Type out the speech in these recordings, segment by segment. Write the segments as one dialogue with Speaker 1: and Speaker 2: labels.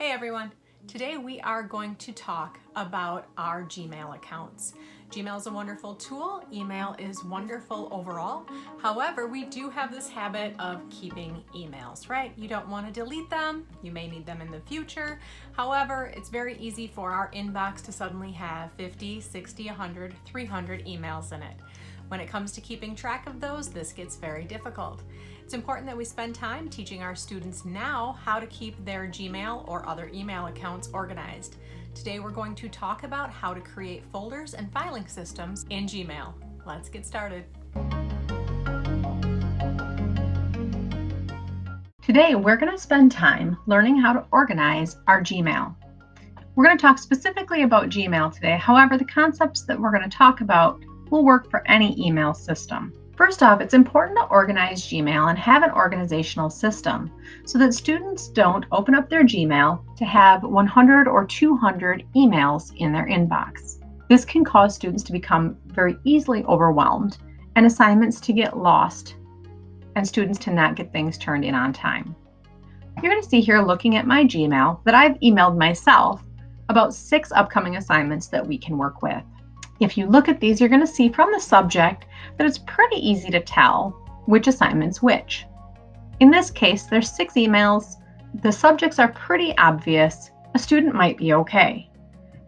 Speaker 1: Hey everyone! Today we are going to talk about our Gmail accounts. Gmail is a wonderful tool. Email is wonderful overall. However, we do have this habit of keeping emails, right? You don't want to delete them. You may need them in the future. However, it's very easy for our inbox to suddenly have 50, 60, 100, 300 emails in it. When it comes to keeping track of those, this gets very difficult. It's important that we spend time teaching our students now how to keep their Gmail or other email accounts organized. Today we're going to talk about how to create folders and filing systems in Gmail. Let's get started.
Speaker 2: Today we're going to spend time learning how to organize our Gmail. We're going to talk specifically about Gmail today. However, the concepts that we're going to talk about will work for any email system. First off, it's important to organize Gmail and have an organizational system so that students don't open up their Gmail to have 100 or 200 emails in their inbox. This can cause students to become very easily overwhelmed and assignments to get lost and students to not get things turned in on time. You're going to see here, looking at my Gmail, that I've emailed myself about 6 upcoming assignments that we can work with. If you look at these, you're going to see from the subject that it's pretty easy to tell which assignment's which. In this case, there's 6 emails. The subjects are pretty obvious. A student might be okay.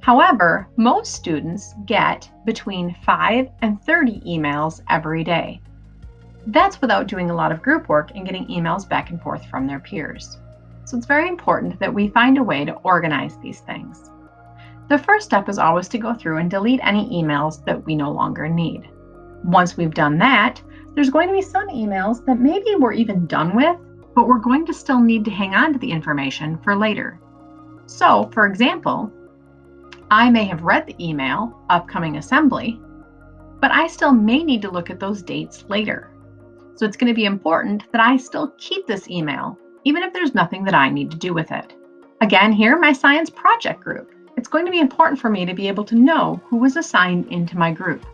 Speaker 2: However, most students get between 5 and 30 emails every day. That's without doing a lot of group work and getting emails back and forth from their peers. So it's very important that we find a way to organize these things. The first step is always to go through and delete any emails that we no longer need. Once we've done that, there's going to be some emails that maybe we're even done with, but we're going to still need to hang on to the information for later. So, for example, I may have read the email, upcoming assembly, but I still may need to look at those dates later. So it's going to be important that I still keep this email, even if there's nothing that I need to do with it. Again, here, my science project group. It's going to be important for me to be able to know who was assigned into my group.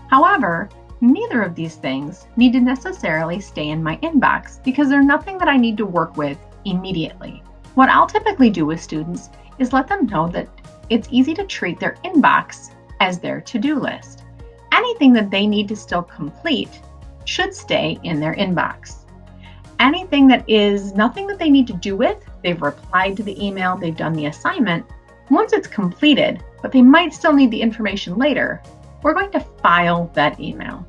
Speaker 2: However, neither of these things need to necessarily stay in my inbox because they're nothing that I need to work with immediately. What I'll typically do with students is let them know that it's easy to treat their inbox as their to-do list. Anything that they need to still complete should stay in their inbox. Anything that is nothing that they need to do with, they've replied to the email, they've done the assignment, once it's completed, but they might still need the information later, we're going to file that email.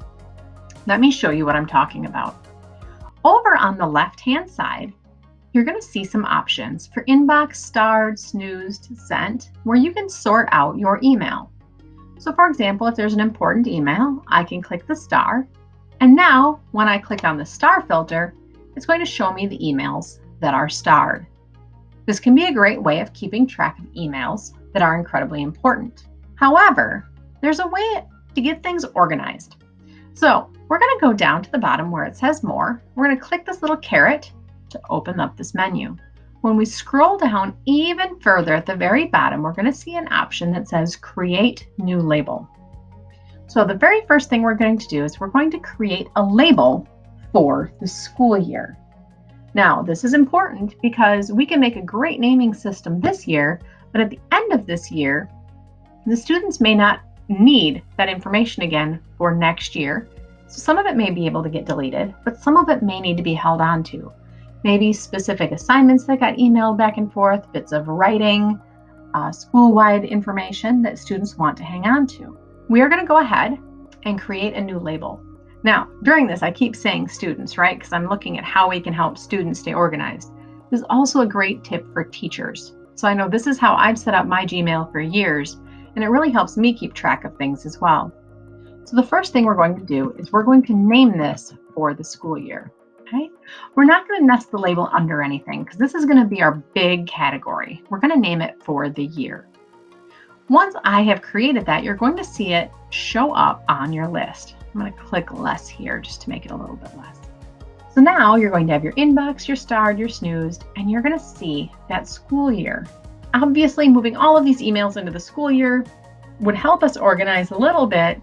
Speaker 2: Let me show you what I'm talking about. Over on the left-hand side, you're going to see some options for inbox, starred, snoozed, sent, where you can sort out your email. So for example, if there's an important email, I can click the star, and now when I click on the star filter, it's going to show me the emails that are starred. This can be a great way of keeping track of emails that are incredibly important. However, there's a way to get things organized. So we're going to go down to the bottom where it says more. We're going to click this little caret to open up this menu. When we scroll down even further at the very bottom, we're going to see an option that says Create New Label. So the very first thing we're going to do is we're going to create a label for the school year. Now, this is important because we can make a great naming system this year, but at the end of this year, the students may not need that information again for next year. So some of it may be able to get deleted, but some of it may need to be held on to. Maybe specific assignments that got emailed back and forth, bits of writing, school-wide information that students want to hang on to. We are going to go ahead and create a new label. Now, during this, I keep saying students, right? Because I'm looking at how we can help students stay organized. This is also a great tip for teachers. So I know this is how I've set up my Gmail for years, and it really helps me keep track of things as well. So the first thing we're going to do is we're going to name this for the school year. Okay? We're not going to nest the label under anything because this is going to be our big category. We're going to name it for the year. Once I have created that, you're going to see it show up on your list. I'm going to click less here just to make it a little bit less. So now you're going to have your inbox, your starred, your snoozed, and you're going to see that school year. Obviously, moving all of these emails into the school year would help us organize a little bit,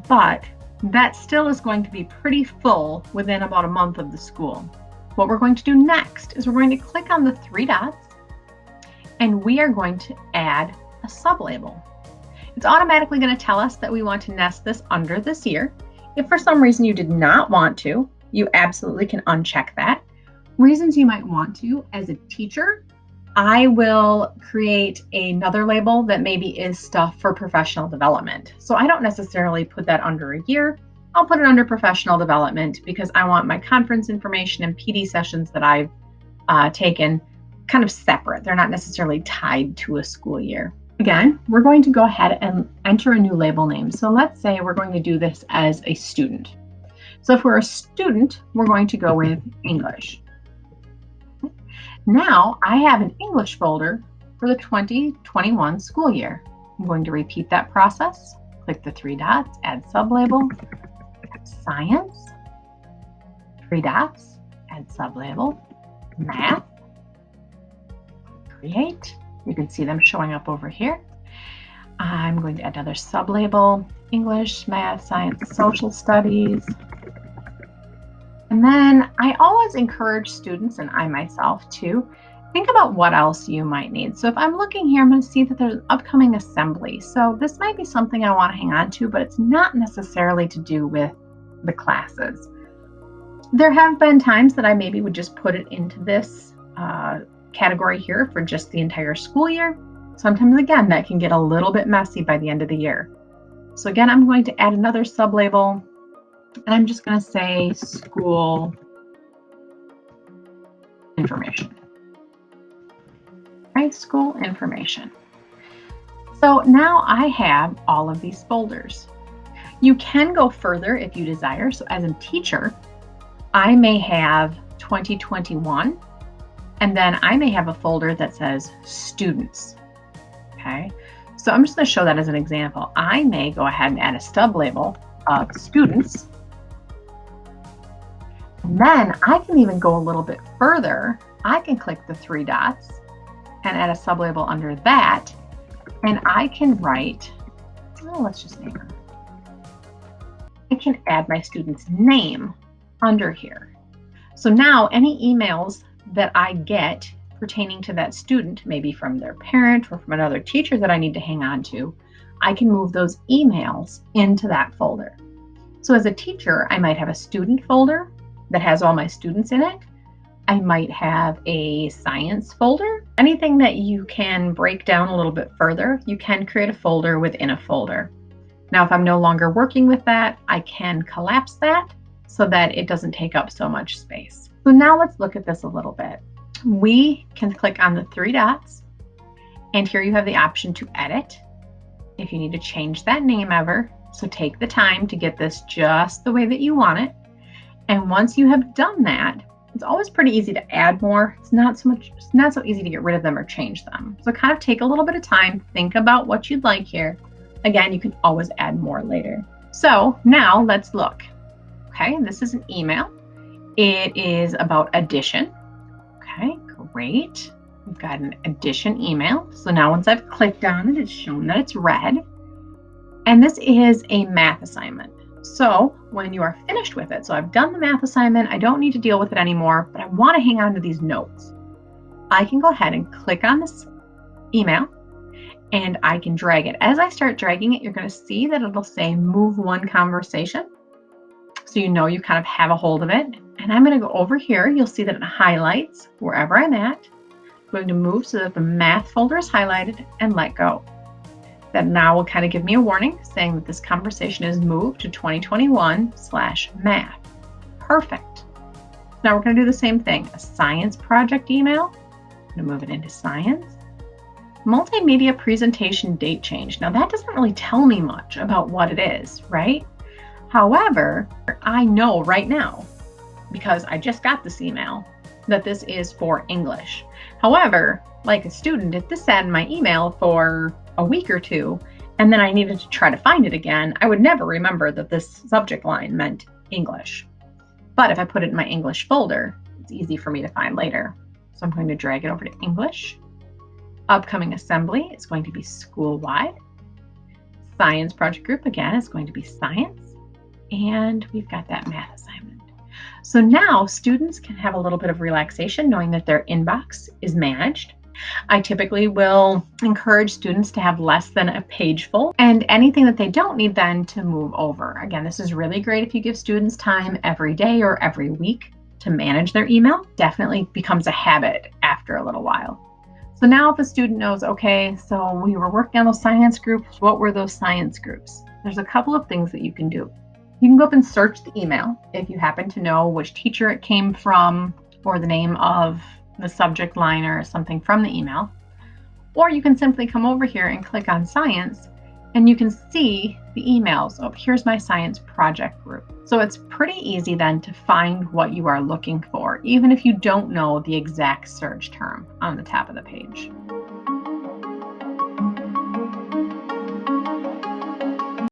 Speaker 2: but that still is going to be pretty full within about a month of the school. What we're going to do next is we're going to click on the 3 dots and we are going to add a sublabel. It's automatically going to tell us that we want to nest this under this year. If for some reason you did not want to, you absolutely can uncheck that. Reasons you might want to: as a teacher, I will create another label that maybe is stuff for professional development. So I don't necessarily put that under a year. I'll put it under professional development because I want my conference information and PD sessions that I've taken kind of separate. They're not necessarily tied to a school year. Again, we're going to go ahead and enter a new label name. So let's say we're going to do this as a student. So if we're a student, we're going to go with English. Now I have an English folder for the 2021 school year. I'm going to repeat that process. Click the three dots, add sublabel, science, three dots, add sublabel, math, create. You can see them showing up over here. I'm going to add another sublabel, English, math, science, social studies. And then I always encourage students, and I myself too, think about what else you might need. So if I'm looking here, I'm going to see that there's an upcoming assembly. So this might be something I want to hang on to, but it's not necessarily to do with the classes. There have been times that I maybe would just put it into this category here for just the entire school year. Sometimes, again, that can get a little bit messy by the end of the year. So again, I'm going to add another sublabel, and I'm just going to say school information. Right, school information. So now I have all of these folders. You can go further if you desire. So as a teacher, I may have 2021, and then I may have a folder that says students. Okay, so I'm just going to show that as an example. I may go ahead and add a sublabel of students. And then I can even go a little bit further. I can click the three dots and add a sublabel under that. And I can write, let's just name her. I can add my student's name under here. So now any emails that I get pertaining to that student, maybe from their parent or from another teacher that I need to hang on to, I can move those emails into that folder. So as a teacher, I might have a student folder that has all my students in it. I might have a science folder. Anything that you can break down a little bit further, you can create a folder within a folder. Now, if I'm no longer working with that, I can collapse that so that it doesn't take up so much space. So now let's look at this a little bit. We can click on the three dots, and here you have the option to edit if you need to change that name ever. So take the time to get this just the way that you want it. And once you have done that, it's always pretty easy to add more. It's not so easy to get rid of them or change them. So kind of take a little bit of time, think about what you'd like here. Again, you can always add more later. So now let's look. Okay, this is an email. It is about addition. Okay, great. We've got an addition email. So now once I've clicked on it, it's shown that it's red. And this is a math assignment. So when you are finished with it, so I've done the math assignment, I don't need to deal with it anymore, but I want to hang on to these notes. I can go ahead and click on this email and I can drag it. As I start dragging it, you're going to see that it'll say move one conversation. So you know you kind of have a hold of it. And I'm going to go over here. You'll see that it highlights wherever I'm at. I'm going to move so that the math folder is highlighted and let go. That now will kind of give me a warning saying that this conversation is moved to 2021/math. Perfect. Now we're going to do the same thing. A science project email. I'm going to move it into science. Multimedia presentation date change. Now that doesn't really tell me much about what it is, right? However, I know right now, because I just got this email, that this is for English. However, like a student, if this sat in my email for a week or two, and then I needed to try to find it again, I would never remember that this subject line meant English. But if I put it in my English folder, it's easy for me to find later. So I'm going to drag it over to English. Upcoming assembly is going to be school-wide. Science project group, again, is going to be science. And we've got that math assignment. So now students can have a little bit of relaxation knowing that their inbox is managed. I typically will encourage students to have less than a page full, and anything that they don't need then to move over. Again, this is really great if you give students time every day or every week to manage their email. Definitely becomes a habit after a little while. So now if a student knows, okay, so we were working on those science groups, what were those science groups? There's a couple of things that you can do. You can go up and search the email if you happen to know which teacher it came from or the name of the subject line or something from the email. Or you can simply come over here and click on science and you can see the emails. Oh, here's my science project group. So it's pretty easy then to find what you are looking for, even if you don't know the exact search term on the top of the page.